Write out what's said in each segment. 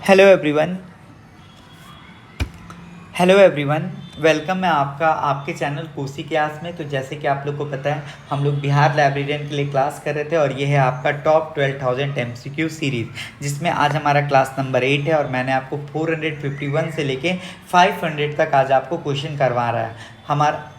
Hello everyone. Welcome है आपका आपके चैनल कोसी क्लास में। तो जैसे कि आप लोग को पता है, हम लोग बिहार लाइब्रेरियन के लिए क्लास कर रहे थे और ये है आपका टॉप 12,000 MCQ सीरीज़, जिसमें आज हमारा क्लास नंबर 8 है और मैंने आपको 451 से लेके 500 तक आज आपको क्वेश्चन करवा रहा है हमारा।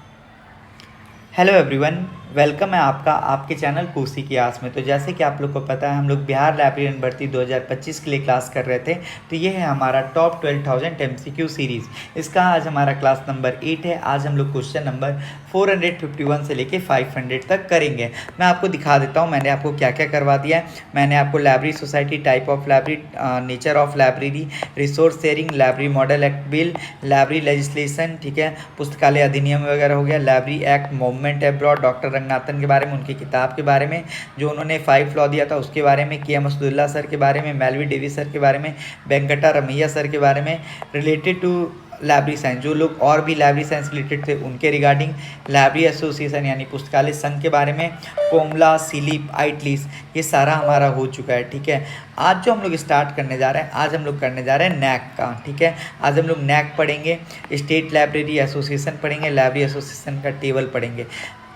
हेलो एवरीवन, वेलकम है आपका आपके चैनल कोसी की आस में। तो जैसे कि आप लोग को पता है, हम लोग बिहार लाइब्रेरियन भर्ती 2025 के लिए क्लास कर रहे थे। तो ये है हमारा टॉप 12,000 MCQ सीरीज़। इसका आज हमारा क्लास नंबर 8 है। आज हम लोग क्वेश्चन नंबर 451 से लेके 500 तक करेंगे। मैं आपको दिखा देता हूँ मैंने आपको क्या क्या करवा दिया है। मैंने आपको library society, type of library, nature of library, resource sharing, library model act bill, library legislation, ठीक है, पुस्तकालय अधिनियम वगैरह हो गया, library act, movement abroad, doctor Ranganathan के बारे में, उनकी किताब के बारे में, जो उन्होंने 5 लॉ दिया था उसके बारे में, के एम असदुल्ला सर के बारे में, मेलवी डेविस सर के बारे में, वेंकटा रमैया सर के बारे में, रिलेटेड टू लाइब्रेरी साइंस, जो लोग और भी लाइब्रेरी साइंस रिलेटेड थे उनके रिगार्डिंग, लाइब्रेरी एसोसिएशन यानी पुस्तकालय संघ के बारे में, कोमला, सिलीप, आइटलीस, ये सारा हमारा हो चुका है। ठीक है, आज जो हम लोग स्टार्ट करने जा रहे हैं, आज हम लोग करने जा रहे हैं नैक का। ठीक है, आज हम लोग नैक पढ़ेंगे, स्टेट लाइब्रेरी एसोसिएशन पढ़ेंगे, लाइब्रेरी एसोसिएशन का टेबल पढ़ेंगे।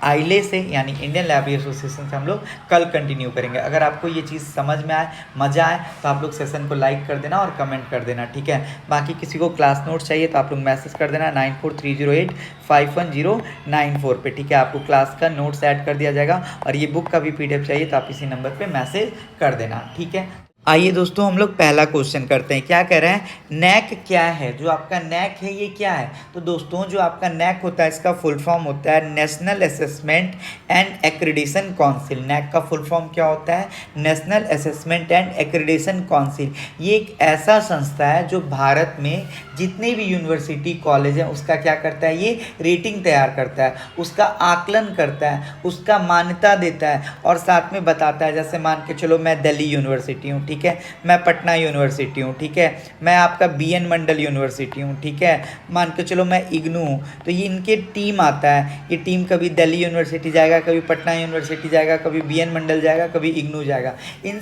आईले से यानी इंडियन लाइब्रेरी एसोसिएशन से हम लोग कल कंटिन्यू करेंगे। अगर आपको ये चीज़ समझ में आए, मज़ा आए, तो आप लोग सेशन को लाइक कर देना और कमेंट कर देना। ठीक है, बाकी किसी को क्लास नोट्स चाहिए तो आप लोग मैसेज कर देना 9430851094 पे। ठीक है, आपको क्लास का नोट्स ऐड कर दिया जाएगा और ये बुक का भी PDF चाहिए तो आप इसी नंबर पर मैसेज कर देना। ठीक है, आइए दोस्तों, हम लोग पहला क्वेश्चन करते हैं। क्या कह रहे हैं, नैक क्या है? जो आपका नैक है ये क्या है? तो दोस्तों, जो आपका नैक होता है इसका फुल फॉर्म होता है National Assessment and Accreditation Council. NAAC का फुल फॉर्म क्या होता है? National Assessment and Accreditation Council. ये एक ऐसा संस्था है जो भारत में जितने भी यूनिवर्सिटी, कॉलेज हैं उसका क्या करता है, ये रेटिंग तैयार करता है, उसका आकलन करता है, उसका मान्यता देता है और साथ में बताता है। जैसे मान के चलो मैं दिल्ली यूनिवर्सिटी हूँ, ठीक है, मैं पटना यूनिवर्सिटी हूँ, ठीक है, मैं आपका BN मंडल यूनिवर्सिटी हूँ, ठीक है, मान के चलो मैं इग्नू हूँ। तो ये इनके टीम आता है, ये टीम कभी दिल्ली यूनिवर्सिटी जाएगा, कभी पटना यूनिवर्सिटी जाएगा, कभी BN मंडल जाएगा, कभी इग्नू जाएगा। इन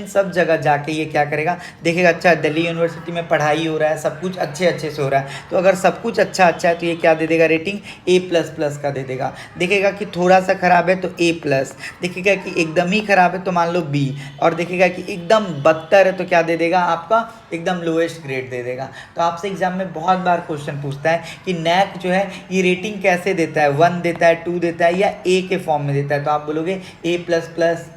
सब जगह जाके ये क्या करेगा, देखेगा अच्छा दिल्ली यूनिवर्सिटी में पढ़ाई हो रहा है, सब कुछ अच्छे से हो रहा है, तो अगर सब कुछ अच्छा है तो ये क्या दे देगा, रेटिंग A++ का दे देगा। देखेगा कि थोड़ा सा खराब है तो A+, देखेगा कि एकदम ही खराब है तो मान लो B, और देखेगा कि एकदम बदतर है तो क्या दे देगा, आपका एकदम लोएस्ट ग्रेड दे देगा। तो आपसे एग्जाम में बहुत बार क्वेश्चन पूछता है कि नैक जो है ये रेटिंग कैसे देता है, 1 देता है, 2 देता है या A के फॉर्म में देता है? तो आप बोलोगे A++,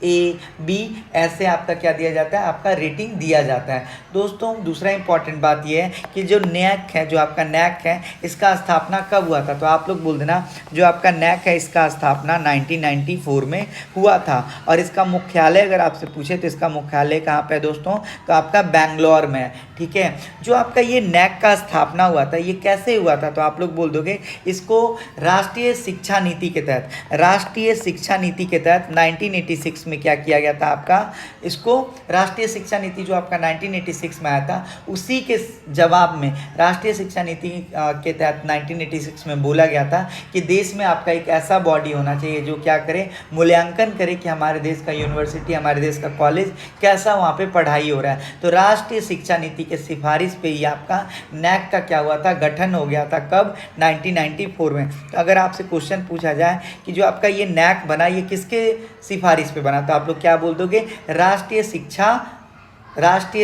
A, B, ऐसे आपका क्या दिया जाता है, आपका रेटिंग दिया जाता है। दोस्तों, दूसरा इंपॉर्टेंट बात ये है कि जो नैक है, जो आपका नैक है, इसका स्थापना कब हुआ था? तो आप लोग बोल देना, जो आपका नैक है इसका स्थापना 1994 में हुआ था। और इसका मुख्यालय अगर आपसे पूछे तो इसका मुख्यालय कहाँ पे है दोस्तों? तो आपका बैंगलोर में है। ठीक है, जो आपका ये नैक का स्थापना हुआ था ये कैसे हुआ था? तो आप लोग बोल दोगे इसको राष्ट्रीय शिक्षा नीति के तहत, राष्ट्रीय शिक्षा नीति के तहत 1986 में क्या किया गया था आपका, इसको राष्ट्रीय शिक्षा नीति जो आपका 1986 में आया था, उसी के जवाब में राष्ट्रीय शिक्षा नीति के तहत 1986 में बोला गया था कि देश में आपका एक ऐसा बॉडी होना चाहिए जो क्या करे, मूल्यांकन करे कि हमारे देश का यूनिवर्सिटी, हमारे देश का कॉलेज कैसा वहाँ पे पढ़ाई हो रहा है। तो राष्ट्रीय शिक्षा नीति के सिफारिश पे ही आपका नैक का क्या हुआ था, गठन हो गया था। कब? 1994 में। तो अगर आपसे क्वेश्चन पूछा जाए कि जो आपका ये नैक बना ये किसके सिफारिश पे बना, तो आप लोग क्या बोल दोगे, राष्ट्रीय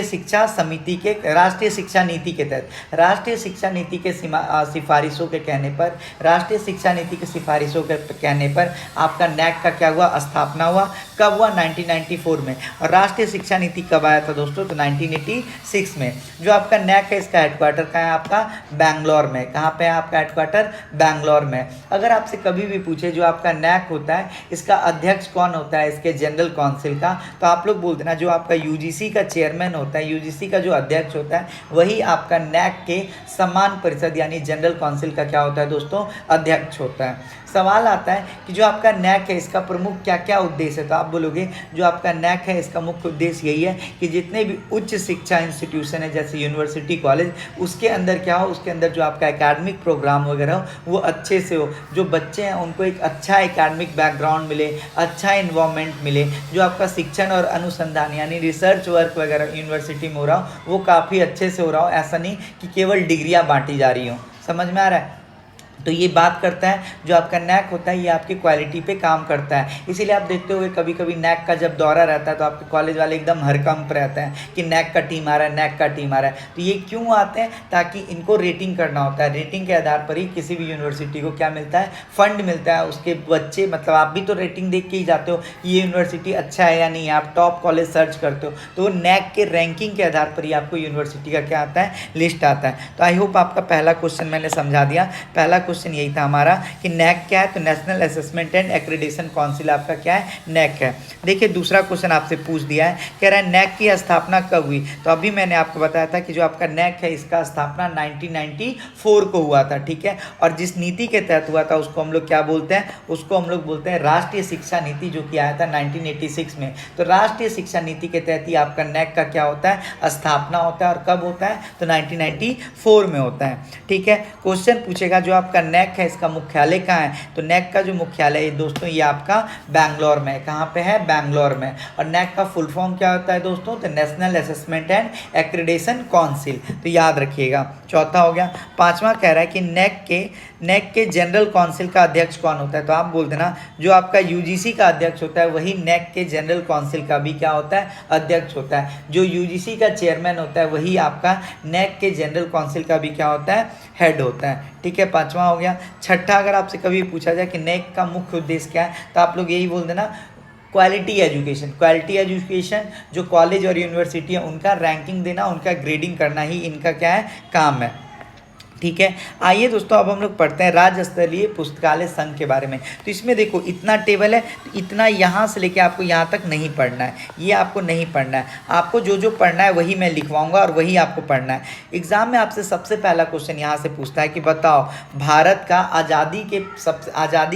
शिक्षा समिति के, राष्ट्रीय शिक्षा नीति के तहत, राष्ट्रीय शिक्षा नीति के सिफारिशों के कहने पर, राष्ट्रीय शिक्षा नीति के सिफारिशों के कहने पर आपका नैक का क्या हुआ, स्थापना हुआ। कब हुआ? 1994 में। और राष्ट्रीय शिक्षा नीति कब आया था दोस्तों? तो 1986 में। जो आपका नैक है इसका हेडक्वार्टर कहाँ है आपका? बैंगलोर में। कहाँ पे है आपका हेडक्वार्टर? बैंगलोर में। अगर आपसे कभी भी पूछे जो आपका नैक होता है इसका अध्यक्ष कौन होता है, इसके जनरल काउंसिल का, तो आप लोग बोल देना जो आपका UGC का चेयरमैन होता है, UGC का जो अध्यक्ष होता है वही आपका नैक के सम्मान परिषद यानी जनरल काउंसिल का क्या होता है दोस्तों, अध्यक्ष होता है। सवाल आता है कि जो आपका नैक है इसका प्रमुख क्या क्या उद्देश्य है, तो आप बोलोगे जो आपका नैक है इसका मुख्य उद्देश्य यही है कि जितने भी उच्च शिक्षा इंस्टीट्यूशन है जैसे यूनिवर्सिटी, कॉलेज, उसके अंदर क्या हो, उसके अंदर जो आपका एकेडमिक प्रोग्राम वगैरह हो वो अच्छे से हो, जो बच्चे हैं उनको एक अच्छा एकेडमिक बैकग्राउंड मिले, अच्छा इन्वायरमेंट मिले, जो आपका शिक्षण और अनुसंधान यानी रिसर्च वर्क वगैरह यूनिवर्सिटी में हो रहा हो वो काफ़ी अच्छे से हो रहा हो, ऐसा नहीं कि केवल डिग्रियाँ बांटी जा रही हो। समझ में आ रहा है? तो ये बात करता है जो आपका नैक होता है ये आपकी क्वालिटी पे काम करता है। इसीलिए आप देखते होंगे कभी कभी नैक का जब दौरा रहता है तो आपके कॉलेज वाले एकदम हरकंप रहते हैं कि नैक का टीम आ रहा है, नैक का टीम आ रहा है। तो ये क्यों आते हैं? ताकि इनको रेटिंग करना होता है। रेटिंग के आधार पर ही किसी भी यूनिवर्सिटी को क्या मिलता है? फंड मिलता है। उसके बच्चे मतलब आप भी तो रेटिंग देख के ही जाते हो ये यूनिवर्सिटी अच्छा है या नहीं है, आप टॉप कॉलेज सर्च करते हो तो नैक के रैंकिंग के आधार पर ही आपको यूनिवर्सिटी का क्या आता है? लिस्ट आता है। तो आई होप आपका पहला क्वेश्चन मैंने समझा दिया। पहला क्वेश्चन यही था हमारा कि नैक क्या है, तो national Assessment and Accreditation council आपका क्या है? नैक है। देखिए दूसरा क्वेश्चन आपसे पूछ दिया है, कह रहा है नैक की स्थापना कब हुई? तो अभी मैंने आपको बताया था कि जो आपका नैक है इसका स्थापना 1994 को हुआ था, ठीक है। और जिस नीति के तहत हुआ था उसको हम लोग क्या बोलते हैं? उसको हम लोग बोलते हैं राष्ट्रीय शिक्षा नीति, जो कि आया था 1986 में। तो राष्ट्रीय शिक्षा नीति के तहत ही आपका नैक का क्या होता है? स्थापना होता है। और कब होता है? तो 1994 में होता है, ठीक है। क्वेश्चन पूछेगा जो आपका नैक है इसका मुख्यालय कहाँ है? तो नैक का जो मुख्यालय है दोस्तों ये आपका बैंगलोर में है। कहाँ पे है? बैंगलोर में। और नैक का फुल फॉर्म क्या होता है दोस्तों? तो national Assessment and Accreditation council. तो याद रखिएगा। चौथा हो गया। पांचवा कह रहा है कि नैक के जनरल काउंसिल का अध्यक्ष कौन होता है? तो आप बोल देना जो आपका यूजीसी का अध्यक्ष होता है वही नैक के जनरल काउंसिल का भी क्या होता है? अध्यक्ष होता है। जो यूजीसी का चेयरमैन होता है वही आपका नैक के जनरल काउंसिल का भी क्या होता है? हेड होता है, ठीक है। पांचवा हो गया। छठा अगर आपसे कभी पूछा जाए कि नैक का मुख्य उद्देश्य क्या है तो आप लोग यही बोल देना क्वालिटी एजुकेशन। क्वालिटी एजुकेशन जो कॉलेज और यूनिवर्सिटी है उनका रैंकिंग देना, उनका ग्रेडिंग करना ही इनका क्या है? काम है, ठीक है। आइए दोस्तों अब हम लोग पढ़ते हैं राज्य स्तरीय पुस्तकालय संघ के बारे में। तो इसमें देखो इतना टेबल है, तो इतना यहाँ से लेके आपको यहाँ तक नहीं पढ़ना है, ये आपको नहीं पढ़ना है। आपको जो जो पढ़ना है वही मैं लिखवाऊंगा और वही आपको पढ़ना है। एग्जाम में आपसे सबसे पहला क्वेश्चन यहाँ से पूछता है कि बताओ भारत का आज़ादी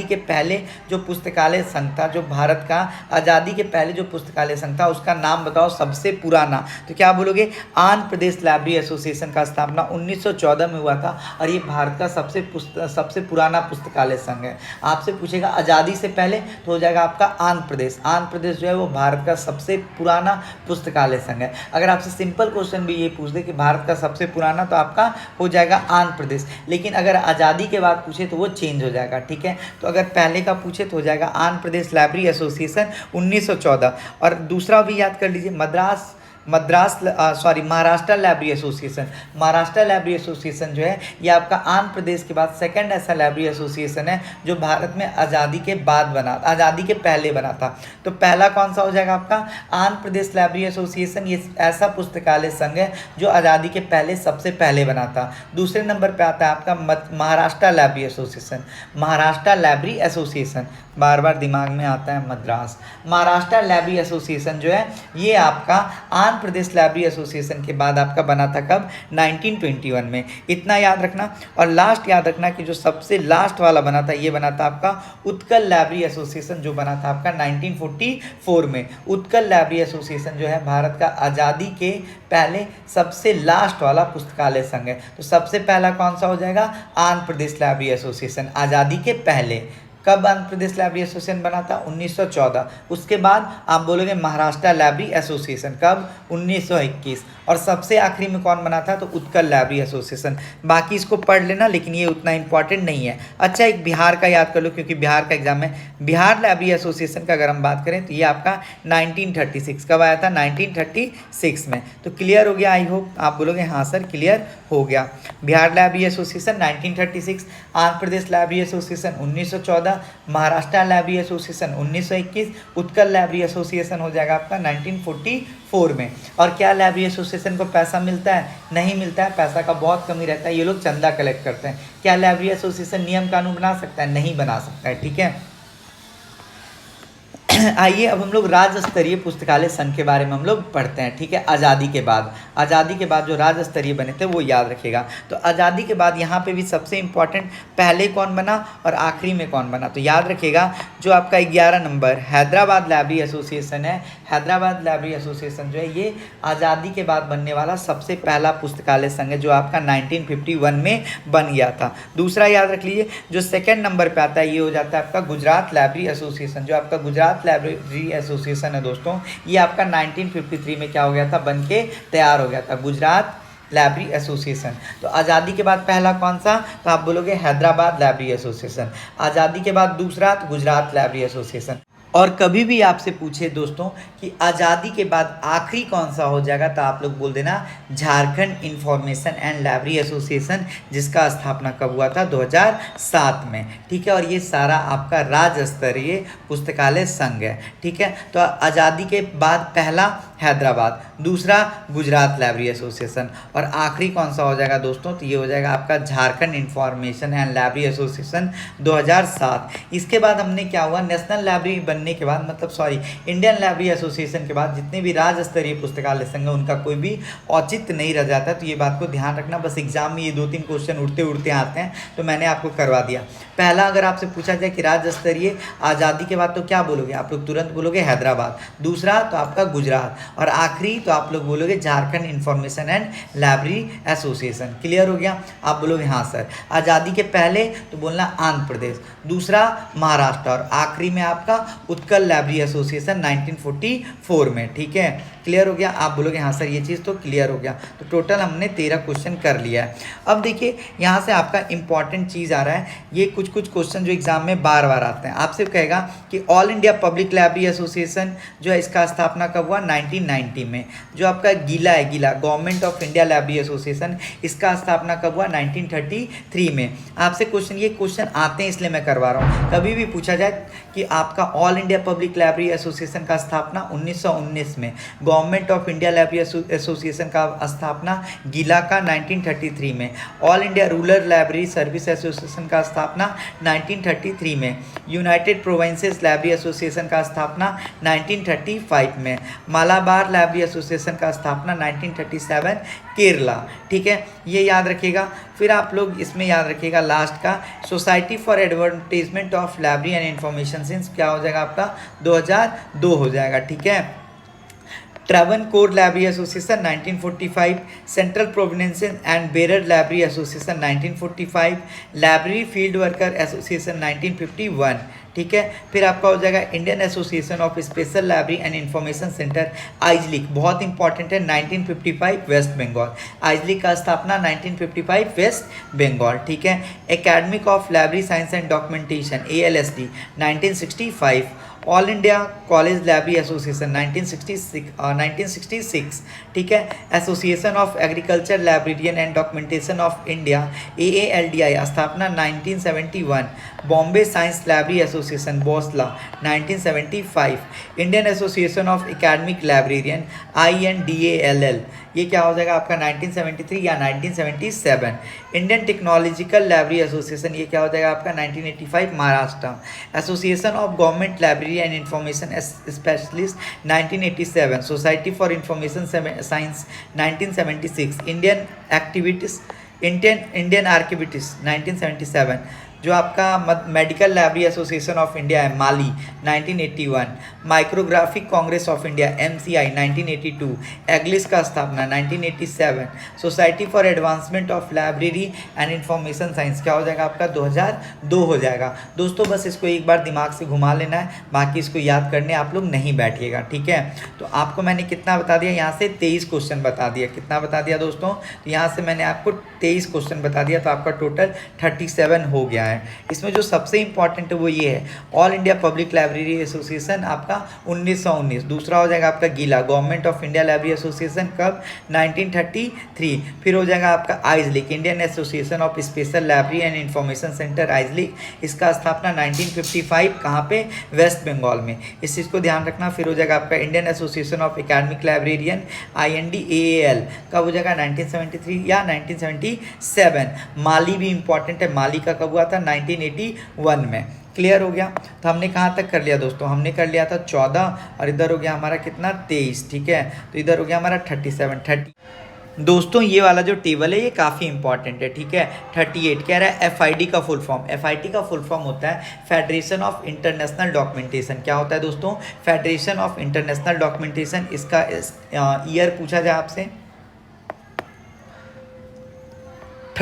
के पहले जो पुस्तकालय संघ था, जो भारत का आज़ादी के पहले जो पुस्तकालय संघ था उसका नाम बताओ सबसे पुराना। तो क्या बोलोगे? आंध्र प्रदेश लाइब्रेरी एसोसिएशन का स्थापना 1914 में हुआ था और ये भारत का सबसे पुराना पुस्तकालय संघ है। आपसे पूछेगा आज़ादी से पहले तो हो जाएगा आपका आंध्र प्रदेश। आंध्र प्रदेश जो है वो भारत का सबसे पुराना पुस्तकालय संघ है। अगर आपसे सिंपल क्वेश्चन भी ये पूछ दे कि भारत का सबसे पुराना तो आपका हो जाएगा आंध्र प्रदेश। लेकिन अगर आज़ादी के बाद पूछे तो वो चेंज हो जाएगा, ठीक है। तो अगर पहले का पूछे तो हो जाएगा आंध्र प्रदेश लाइब्रेरी एसोसिएशन 1914। और दूसरा भी याद कर लीजिए Maharashtra library association. Maharashtra library association जो है ये आपका आंध्र प्रदेश के बाद सेकंड ऐसा लाइब्रेरी एसोसिएशन है जो भारत में आज़ादी के पहले बना था। तो पहला कौन सा हो जाएगा आपका? Andhra Pradesh library association. ये ऐसा पुस्तकालय संघ है जो आज़ादी के पहले सबसे पहले बना था। दूसरे नंबर पे आता है आपका Maharashtra library association. Maharashtra library association, बार बार दिमाग में आता है मद्रास। महाराष्ट्र लाइब्रेरी एसोसिएशन जो है ये आपका आंध्र प्रदेश लाइब्रेरी एसोसिएशन के बाद आपका बना था कब? 1921 में। इतना याद रखना। और लास्ट याद रखना कि जो सबसे लास्ट वाला बना था ये बना था आपका उत्कल लाइब्रेरी एसोसिएशन, जो बना था आपका 1944 में। उत्कल लाइब्रेरी एसोसिएशन जो है भारत का आज़ादी के पहले सबसे लास्ट वाला पुस्तकालय संघ है। तो सबसे पहला कौन सा हो जाएगा? आंध्र प्रदेश लाइब्रेरी एसोसिएशन, आज़ादी के पहले। कब आंध्र प्रदेश लाइब्रेरी एसोसिएशन बना था? 1914। उसके बाद आप बोलोगे महाराष्ट्र लाइब्रेरी एसोसिएशन, कब? 1921। और सबसे आखिरी में कौन बना था? तो उत्कल लाइब्रेरी एसोसिएशन। बाकी इसको पढ़ लेना लेकिन ये उतना इंपॉर्टेंट नहीं है। अच्छा एक बिहार का याद कर लो क्योंकि बिहार का एग्जाम है। बिहार लाइब्रेरी एसोसिएशन का अगर हम बात करें तो ये आपका 1936 कब आया था? 1936 में। तो क्लियर हो गया? आई होप आप बोलोगे हाँ सर क्लियर हो गया। Bihar library association 1936, Andhra Pradesh library association 1914, Maharashtra library association 1921, Utkal library association हो जाएगा आपका 1944 में। और क्या लाइब्रेरी एसोसिएशन को पैसा मिलता है? नहीं मिलता है, पैसा का बहुत कमी रहता है, ये लोग चंदा कलेक्ट करते हैं। क्या लाइब्रेरी एसोसिएशन नियम कानून बना सकता है? नहीं बना सकता है, ठीक है। आइए अब हम लोग राज्य स्तरीय पुस्तकालय संघ के बारे में हम लोग पढ़ते हैं, ठीक है। आज़ादी के बाद जो राज्य स्तरीय बने थे वो याद रखेगा। तो आज़ादी के बाद यहाँ पे भी सबसे इम्पॉर्टेंट पहले कौन बना और आखिरी में कौन बना, तो याद रखेगा जो आपका 11 नंबर हैदराबाद लाइब्रेरी एसोसिएशन है। हैदराबाद लाइब्रेरी एसोसिएशन जो है ये आज़ादी के बाद बनने वाला सबसे पहला पुस्तकालय संघ है जो आपका 1951 में बन गया था। दूसरा याद रख लीजिए जो सेकेंड नंबर पर आता है ये हो जाता है आपका गुजरात लाइब्रेरी एसोसिएशन। जो आपका गुजरात लाइब्रेरी एसोसिएशन है दोस्तों, ये आपका 1953 में क्या हो गया था, बन के तैयार हो गया था, गुजरात लाइब्रेरी एसोसिएशन। तो आज़ादी के बाद पहला कौन सा, तो आप बोलोगे हैदराबाद लाइब्रेरी एसोसिएशन। आज़ादी के बाद दूसरा गुजरात लाइब्रेरी एसोसिएशन। और कभी भी आपसे पूछे दोस्तों कि आज़ादी के बाद आखिरी कौन सा हो जाएगा, तो आप लोग बोल देना Jharkhand information and library association, जिसका स्थापना कब हुआ था, 2007 में। ठीक है, और ये सारा आपका राज्य स्तरीय पुस्तकालय संघ है। ठीक है, तो आज़ादी के बाद पहला हैदराबाद, दूसरा गुजरात लाइब्रेरी एसोसिएशन, और आखिरी कौन सा हो जाएगा दोस्तों, तो ये हो जाएगा आपका Jharkhand information and library association 2007। इसके बाद हमने क्या हुआ, नेशनल लाइब्रेरी बनने के बाद, मतलब सॉरी, इंडियन लाइब्रेरी एसोसिएशन के बाद जितने भी राज्य स्तरीय पुस्तकालय संघ है उनका कोई भी औचित्य नहीं रह जाता। तो ये बात को ध्यान रखना, बस एग्जाम में ये 2-3 क्वेश्चन उड़ते उड़ते आते हैं, तो मैंने आपको करवा दिया। पहला अगर आपसे पूछा जाए कि राज्य स्तरीय आज़ादी के बाद, तो क्या बोलोगे आप लोग, तुरंत बोलोगे हैदराबाद। दूसरा तो आपका गुजरात, और आखिरी तो आप लोग बोलोगे Jharkhand information and library association. Clear हो गया, आप बोलोगे हाँ सर। आज़ादी के पहले तो बोलना आंध्र प्रदेश, दूसरा महाराष्ट्र, और आखिरी में आपका उत्कल लाइब्रेरी एसोसिएशन 1944 में। ठीक है, क्लियर हो गया, आप बोलोगे हाँ सर, ये चीज़ तो क्लियर हो गया। तो टोटल हमने 13 क्वेश्चन कर लिया है। अब देखिए यहाँ से आपका इंपॉर्टेंट चीज़ आ रहा है, ये कुछ क्वेश्चन जो एग्जाम में बार बार आते हैं। आपसे कहेगा कि all India public library association जो है, इसका स्थापना कब हुआ, 1990 में। जो आपका गीला है, गीला government of India library association, इसका स्थापना कब हुआ, 1933 में। आपसे ये क्वेश्चन आते हैं इसलिए मैं करवा रहा हूँ। कभी भी पूछा जाए कि आपका all India public library association का स्थापना 1919 में, government of India library association का स्थापना गीला का 1933 में, all India rural library service association का स्थापना 1933 में, यूनाइटेड प्रोविंसेस लाइब्रेरी एसोसिएशन का स्थापना 1935 में, मालाबार लाइब्रेरी एसोसिएशन का स्थापना 1937 केरला। ठीक है, ये याद रखिएगा। फिर आप लोग इसमें याद रखिएगा लास्ट का, society for advertisement of library and information science क्या हो जाएगा आपका, 2002 हो जाएगा। ठीक है, Travancore library association 1945, central providence and Berar library association 1945, library field worker association 1951। ठीक है, फिर आपका हो जाएगा Indian association of special library and information centre IASLIC, बहुत इंपॉर्टेंट है, 1955 वेस्ट बंगाल। आइजलिक का स्थापना 1955 वेस्ट बंगाल। ठीक है, academic of library science and documentation ALSD 1965, all India college library association 1966। ठीक है, association of agriculture librarian and documentation of India AALDI स्थापना 1971, Bombay science library association BOSLA 1975, Indian association of academic librarian INDALL, ये क्या हो जाएगा आपका 1973 या 1977, Indian technological library association, ये क्या हो जाएगा आपका 1985 Maharashtra, association of government library and information specialist 1987, society for information science 1976, Indian आर्किविटीज 1977, जो आपका medical library association of India है माली 1981, micrographic congress of India MCI 1982, AGLIS का स्थापना 1987, society for advancement of library and information science क्या हो जाएगा आपका 2002 हो जाएगा। दोस्तों बस इसको एक बार दिमाग से घुमा लेना है, बाकी इसको याद करने आप लोग नहीं बैठिएगा। ठीक है, तो आपको मैंने कितना बता दिया, यहाँ से 23 क्वेश्चन बता दिया। कितना बता दिया दोस्तों, तो यहाँ से मैंने आपको 23 क्वेश्चन बता दिया, तो आपका टोटल 37 हो गया है। इसमें जो सबसे इंपॉर्टेंट है वो ये है, all India public library association आपका 1919, दूसरा हो जाएगा आपका GILA government of India library association कब 1933, फिर हो जाएगा आपका IASLIC Indian association of special library and information centre IASLIC, इसका स्थापना 1955 कहाँ पे, वेस्ट बंगाल में, इस चीज़ को ध्यान रखना। फिर हो जाएगा आपका Indian association of academic librarian INDAL कब हो जाएगा 1973 या 1977, माली भी इंपॉर्टेंट है, माली का कब हुआ था 1981 में। क्लियर हो गया, तो हमने कहाँ तक कर लिया दोस्तों, हमने कर लिया था 14 और इधर हो गया हमारा कितना 23। ठीक है, तो इधर हो गया हमारा 30। दोस्तों ये वाला जो टेबल है ये काफ़ी इंपॉर्टेंट है। ठीक है, 38 कह रहा है FID का फुल फॉर्म, FID का फुल फॉर्म होता है फेडरेशन ऑफ इंटरनेशनल डॉक्यूमेंटेशन। क्या होता है दोस्तों, फेडरेशन ऑफ इंटरनेशनल डॉक्यूमेंटेशन। इसका ईयर पूछा जाए आपसे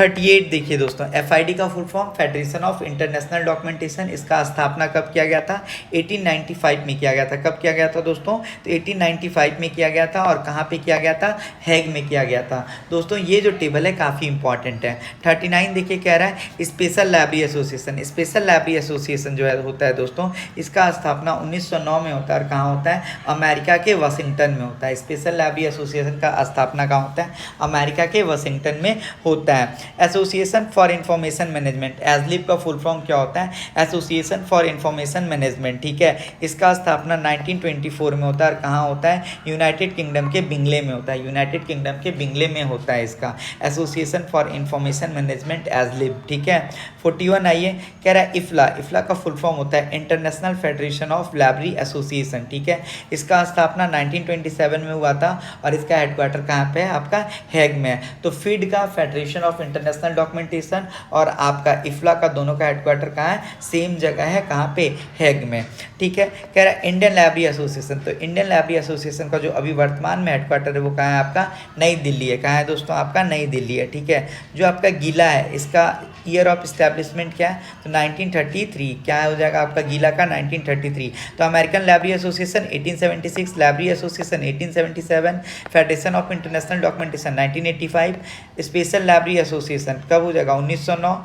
38 देखिए दोस्तों, FID का full form federation of international documentation, इसका स्थापना कब किया गया था? 1895 में किया गया था। कब किया गया था दोस्तों? तो 1895 में किया गया था। और कहाँ पे किया गया था? हैग में किया गया था। दोस्तों ये जो टेबल है काफ़ी इंपॉर्टेंट है। 39 देखिए कह रहा है special library association. Special library association जो है होता है दोस्तों, इसका स्थापना 1909 में होता है। और कहाँ होता है? अमेरिका के वाशिंगटन में होता है। स्पेशल लाइब्रेरी एसोसिएशन का स्थापना कहाँ होता है? अमेरिका के वाशिंगटन में होता है। एसोसिएशन फॉर इंफॉर्मेशन मैनेजमेंट, एजलिप का फुल फॉर्म क्या होता है? एसोसिएशन फॉर इंफॉर्मेशन मैनेजमेंट, ठीक है। इसका स्थापना 1924 में होता है। और कहाँ होता है? यूनाइटेड किंगडम के बिंगले में होता है। यूनाइटेड किंगडम के बिंगले में होता है इसका एसोसिएशन फॉर इंफॉर्मेशन मैनेजमेंट एजलिप, ठीक है। 41 आइए, कह रहा है इफ्ला। इफ्ला का फुल फॉर्म होता है international federation of library association, ठीक है। इसका स्थापना 1927 में हुआ था। और इसका हेडक्वार्टर कहाँ पे है? आपका हैग में है। तो फीड का फेडरेशन ऑफ इंटरनेशनल डॉक्यूमेंटेशन और आपका इफ्ला का दोनों का हेडक्वार्टर कहाँ है? सेम जगह है। कहाँ पे? हैग में, ठीक है। कह रहा है इंडियन लाइब्रेरी एसोसिएशन। तो इंडियन लाइब्रेरी एसोसिएशन का जो अभी वर्तमान में हेडक्वार्टर है वो कहाँ है? आपका नई दिल्ली है। कहाँ है दोस्तों? आपका नई दिल्ली है, ठीक है। जो आपका गीला है, इसका ईयर ऑफ इस्टेब्लिशमेंट क्या है? तो 1933। क्या हो जाएगा आपका गीला का? 1933। तो American library association 1876, library association 1877, federation of international documentation 1985, special library association कब हो जाएगा? 1909,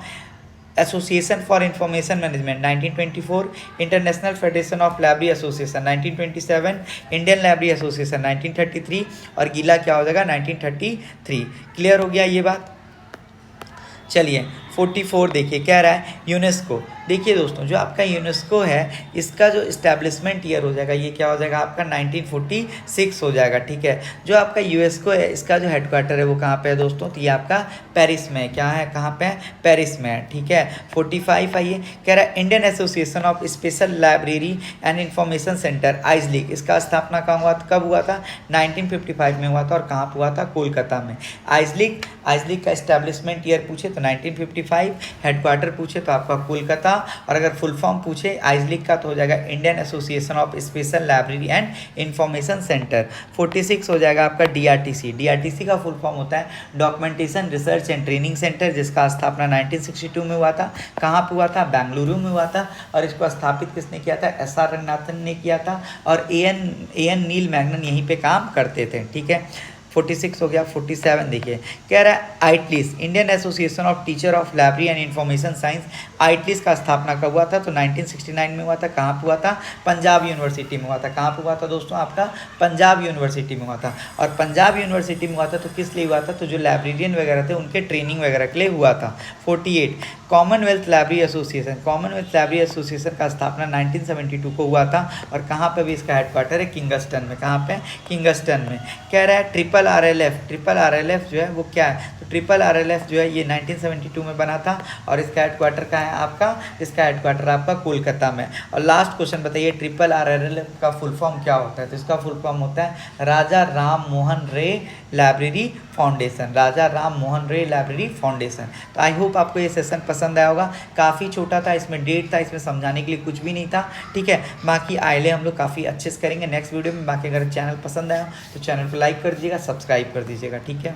association for information management 1924, international federation of library association 1927, Indian library association 1933 और गीला क्या हो जाएगा? 1933। क्लियर हो गया ये बात? चलिए 44 देखिए, क्या रहा है? यूनेस्को। देखिए दोस्तों, जो आपका यूनेस्को है इसका जो इस्टेब्लिशमेंट ईयर हो जाएगा ये क्या हो जाएगा? आपका 1946 हो जाएगा, ठीक है। जो आपका यूनेस्को है इसका जो हेडक्वार्टर है वो कहाँ पे है दोस्तों? तो ये आपका पेरिस में है। क्या है? कहाँ पे है? पेरिस में है, ठीक है। 45 आइए, कह रहा है Indian association of special library and information centre IASLIC, इसका स्थापना कहाँ हुआ था? कब हुआ था? 1955 में हुआ था। और कहाँ पर हुआ था? कोलकाता में। आइजलिक का इस्टेब्लिशमेंट ईयर पूछे तो 1955, हेडक्वार्टर पूछे तो आपका कोलकाता, और अगर फुल फॉर्म पूछे आइजलिक का तो हो जाएगा Indian association of special library and information centre. 46 हो जाएगा आपका DRTC। DRTC का फुल फॉर्म होता है documentation research and training centre, जिसका स्थापना 1962 में हुआ था। कहाँ पर हुआ था? बेंगलुरु में हुआ था। और इसको स्थापित किसने किया था? SR रंगनाथन ने किया था। और AN नील मैग्नन यहीं पर काम करते थे, ठीक है। 46 हो गया। 47 देखिए, कह रहा है IATLIS, Indian association of teacher of library and information science. IATLIS का स्थापना कब हुआ था? तो 1969 में हुआ था। कहाँ पे हुआ था? पंजाब यूनिवर्सिटी में हुआ था। कहाँ पे हुआ था दोस्तों? आपका पंजाब यूनिवर्सिटी में हुआ था। और पंजाब यूनिवर्सिटी में हुआ था तो किस लिए हुआ था? तो जो लाइब्रेरियन वगैरह थे उनके ट्रेनिंग वगैरह के लिए हुआ था। 48 Commonwealth library association. Commonwealth library association का स्थापना 1972 को हुआ था। और कहाँ पर भी इसका हेडक्वार्टर है? किंगस्टन में। कहाँ पे? किंगस्टन में। कह रहा है ट्रिपल RLF जो है वो क्या है? तो ट्रिपल RLF जो है ये 1972 में बना था। और इसका हेडक्वार्टर कहाँ है आपका? इसका हेडक्वार्टर आपका कोलकाता में। और लास्ट क्वेश्चन बताइए, ट्रिपल RLF का फुल फॉर्म क्या होता है? तो इसका फुल फॉर्म होता है राजा राम मोहन रे लाइब्रेरी फाउंडेशन। राजा राम मोहन रे लाइब्रेरी फाउंडेशन। तो आई होप आपको ये सेशन पसंद आया होगा। काफ़ी छोटा था, इसमें डेट था, इसमें समझाने के लिए कुछ भी नहीं था, ठीक है। बाकी आइले हम लोग काफ़ी अच्छे से करेंगे नेक्स्ट वीडियो में। बाकी अगर चैनल पसंद आया तो चैनल को लाइक कर दीजिएगा, सब्सक्राइब कर दीजिएगा, ठीक है।